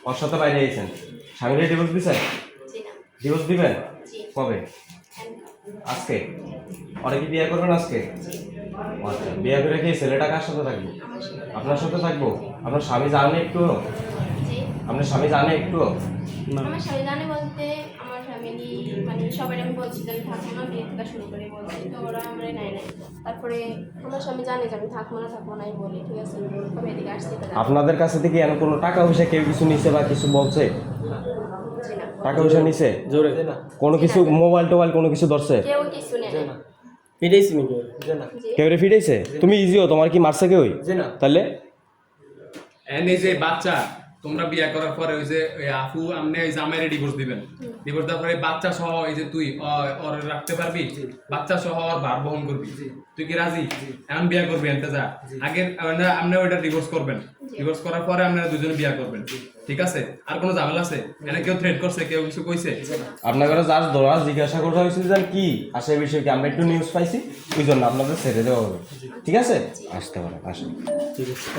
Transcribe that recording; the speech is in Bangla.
ওর সাথে বাইরে আইছেন, স্বামীরে ডিভোর্স দিছেন? ডিভোর্স দিবেন কবে? আজকে? ওরা কি বিয়ে করবেন আজকে? আচ্ছা, বিয়ে করে কি ছেলেটা কার সাথে থাকবো? আপনার সাথে থাকবো? আপনার স্বামী জানে একটু? আপনার স্বামী জানে একটু? আমার স্বামী জানে বলতে আমার ফ্যামিলি মানে সবাই আমি বলছি যে আমি থাকবো না, বিয়ে থেকে শুরু করে বলছি, তো ওরা আমরা নাই নাই। তারপরে আমার স্বামী জানে যে আমি থাকবো না এই বলি, ঠিক আছে তবে এদিকে আসছি। আপনাদের কাছে থেকে এমন কোনো টাকা পয়সা কেউ কিছু নিছে বা কিছু বলছে? টাকা পয়সা নিছে? জোরে কোনো কিছু মোবাইল টোবাইল কোনো কিছু ধরছে? কেউ কিছু নেই। ফিরেছি নাকি? কেউ রে ফিরেছে? তুমি ইজিও, তোমার কি মারছে কেউই? তাহলে এই যে বাচ্চা তোমরা বিয়ে করার পরে ওই যে আপু আপনি ওই জামাইরে ডিভোর্স দিবেন, ডিভোর্স দেওয়ার পরে বাচ্চা সহ এই যে তুই ওর রাখতে পারবি, বাচ্চা সহ ওর ভার বহন করবি, তুই কি রাজি? এখন বিয়ে করবি এনতে যা আগে আপনি ওইটা ডিভোর্স করবেন, ডিভোর্স করার পরে আপনারা দুজনে বিয়ে করবেন, ঠিক আছে? আর কোনো ঝামেলা আছে? এনে কেউ থ্রেট করছে, কেউ কিছু কইছে? আপনাদের জাস্ট ধরা জিজ্ঞাসা করা হয়েছিল যে কি আসে বিষয়ে কি আমরা একটু নিউজ পাইছি, ওই জন্য আপনাদের ছেড়ে দেওয়া হবে, ঠিক আছে? আসতে পারেন, আসেন। ঠিক আছে।